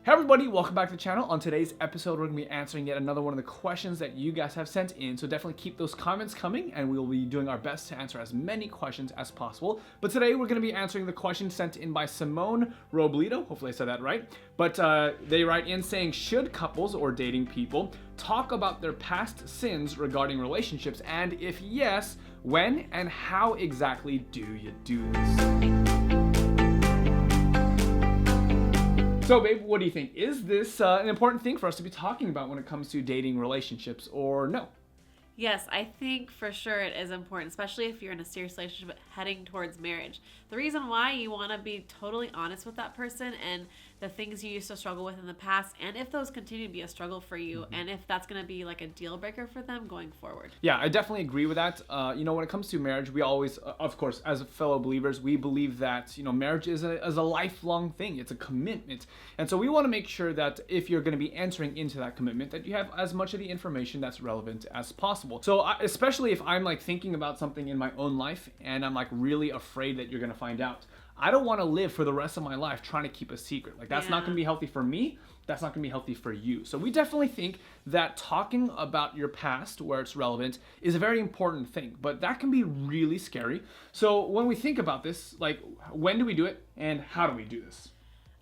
Hey everybody, welcome back to the channel. On today's episode, we're going to be answering yet another one of the questions that you guys have sent in. So definitely keep those comments coming and we'll be doing our best to answer as many questions as possible. But today we're going to be answering the question sent in by Simone Robledo. Hopefully I said that right. But they write in saying, should couples or dating people talk about their past sins regarding relationships? And if yes, when and how exactly do you do this? So, babe, what do you think? Is this an important thing for us to be talking about when it comes to dating relationships, or no? Yes, I think for sure it is important, especially if you're in a serious relationship heading towards marriage. The reason why you want to be totally honest with that person and the things you used to struggle with in the past, and if those continue to be a struggle for you, and if that's going to be like a deal breaker for them going forward. Yeah, I definitely agree with that. When it comes to marriage, we always, of course, as fellow believers, we believe that, marriage is a lifelong thing. It's a commitment. And so we want to make sure that if you're going to be entering into that commitment, that you have as much of the information that's relevant as possible. So especially if I'm like thinking about something in my own life and I'm like really afraid that you're going to find out, I don't want to live for the rest of my life trying to keep a secret. Like that's not going to be healthy for me. That's not going to be healthy for you. So we definitely think that talking about your past where it's relevant is a very important thing, but that can be really scary. So when we think about this, like when do we do it and how do we do this?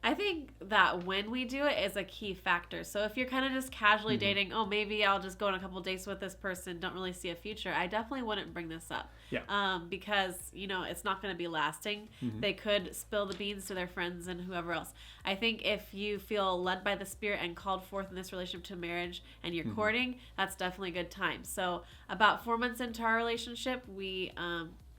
I think that when we do it is a key factor. So if you're kind of just casually dating, oh, maybe I'll just go on a couple dates with this person, don't really see a future, I definitely wouldn't bring this up. Because, it's not going to be lasting. They could spill the beans to their friends and whoever else. I think if you feel led by the Spirit and called forth in this relationship to marriage and you're courting, that's definitely a good time. So about 4 months into our relationship, we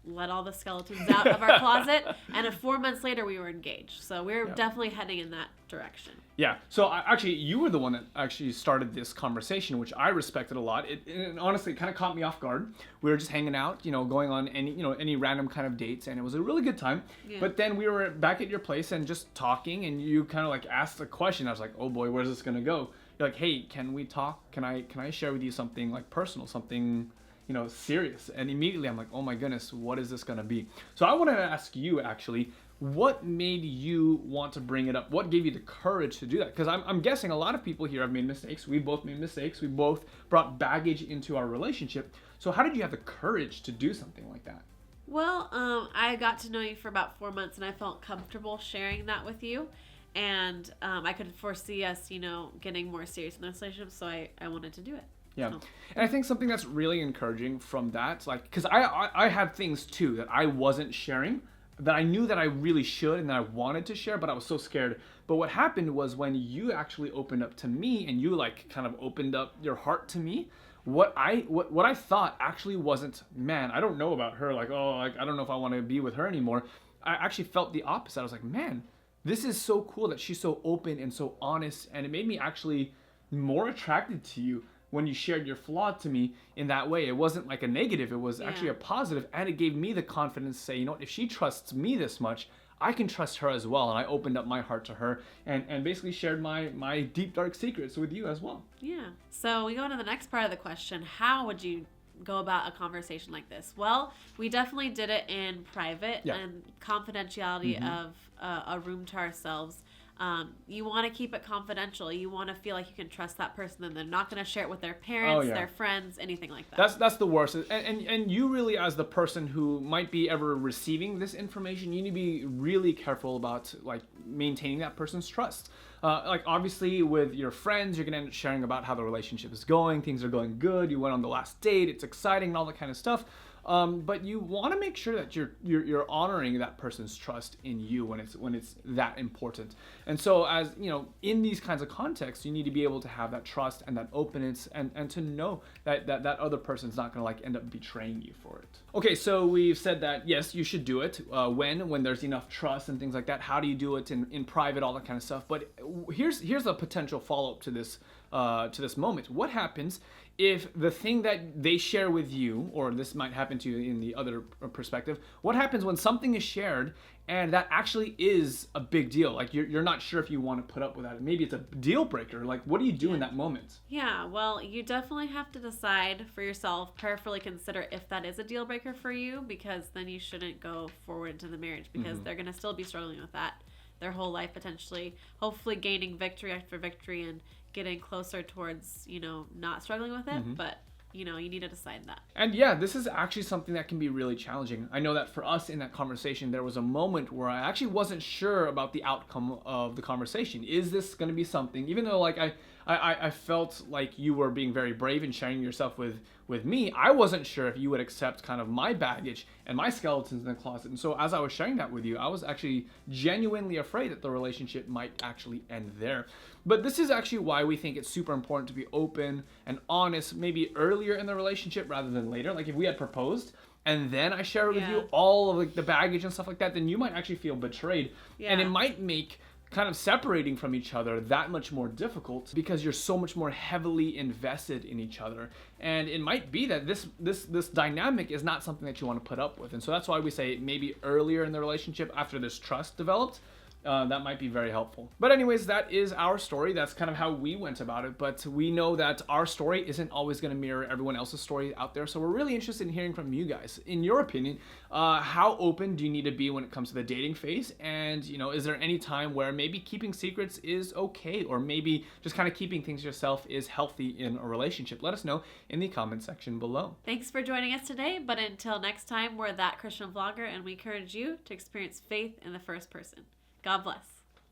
let all the skeletons out of our closet, and 4 months later we were engaged. So we're definitely heading in that direction. Yeah. So actually, you were the one that actually started this conversation, which I respected a lot. It honestly kind of caught me off guard. We were just hanging out, going on any random kind of dates, and it was a really good time. Yeah. But then we were back at your place and just talking, and you kind of like asked a question. I was like, oh boy, where's this gonna go? You're like, hey, can we talk? Can I share with you something like personal, something serious? And immediately I'm like, oh my goodness, what is this gonna be? So I wanted to ask you actually, what made you want to bring it up? What gave you the courage to do that? Because I'm guessing a lot of people here have made mistakes. We both made mistakes. We both brought baggage into our relationship. So how did you have the courage to do something like that? Well, I got to know you for about 4 months, and I felt comfortable sharing that with you. And I could foresee us, getting more serious in this relationship, so I wanted to do it. Yeah. And I think something that's really encouraging from that, like, because I had things too that I wasn't sharing, that I knew that I really should and that I wanted to share, but I was so scared. But what happened was when you actually opened up to me and you like kind of opened up your heart to me, what I thought actually wasn't, man, I don't know about her. Like, oh, like, I don't know if I want to be with her anymore. I actually felt the opposite. I was like, man, this is so cool that she's so open and so honest. And it made me actually more attracted to you when you shared your flaw to me in that way. It wasn't like a negative, it was actually a positive, and it gave me the confidence to say, you know what, if she trusts me this much, I can trust her as well. And I opened up my heart to her and basically shared my deep, dark secrets with you as well. Yeah. So we go into the next part of the question. How would you go about a conversation like this? Well, we definitely did it in private and confidentiality of a room to ourselves. You want to keep it confidential. You want to feel like you can trust that person and they're not going to share it with their parents, their friends, anything like that. That's the worst. And you really, as the person who might be ever receiving this information, you need to be really careful about like maintaining that person's trust. Like obviously with your friends, you're going to end up sharing about how the relationship is going. Things are going good. You went on the last date. It's exciting and all that kind of stuff. But you want to make sure that you're honoring that person's trust in you when it's that important. And so as in these kinds of contexts, you need to be able to have that trust and that openness and to know that other person's not going to like end up betraying you for it. Okay, so we've said that yes, you should do it when there's enough trust and things like that. How do you do it in private, all that kind of stuff. But here's a potential follow-up to this moment. What happens if the thing that they share with you, or this might happen to you in the other perspective, what happens when something is shared and that actually is a big deal? Like you're not sure if you want to put up with that. Maybe it's a deal breaker. Like what do you do in that moment? Yeah, well, you definitely have to decide for yourself, prayerfully consider if that is a deal breaker for you, because then you shouldn't go forward into the marriage because they're going to still be struggling with that. their whole life potentially, hopefully gaining victory after victory and getting closer towards, not struggling with it. But you need to decide that. And yeah, this is actually something that can be really challenging. I know that for us in that conversation, there was a moment where I actually wasn't sure about the outcome of the conversation. Is this going to be something, even though like I felt like you were being very brave and sharing yourself with me, I wasn't sure if you would accept kind of my baggage and my skeletons in the closet. And so as I was sharing that with you, I was actually genuinely afraid that the relationship might actually end there. But this is actually why we think it's super important to be open and honest, maybe earlier in the relationship rather than later. Like if we had proposed and then I share with you all of like the baggage and stuff like that, then you might actually feel betrayed. And it might make kind of separating from each other that much more difficult because you're so much more heavily invested in each other. And it might be that this dynamic is not something that you want to put up with. And so that's why we say maybe earlier in the relationship, after this trust developed, that might be very helpful. But anyways, that is our story. That's kind of how we went about it. But we know that our story isn't always going to mirror everyone else's story out there. So we're really interested in hearing from you guys. In your opinion, how open do you need to be when it comes to the dating phase? And, is there any time where maybe keeping secrets is okay? Or maybe just kind of keeping things yourself is healthy in a relationship? Let us know in the comment section below. Thanks for joining us today. But until next time, we're That Christian Vlogger, and we encourage you to experience faith in the first person. God bless.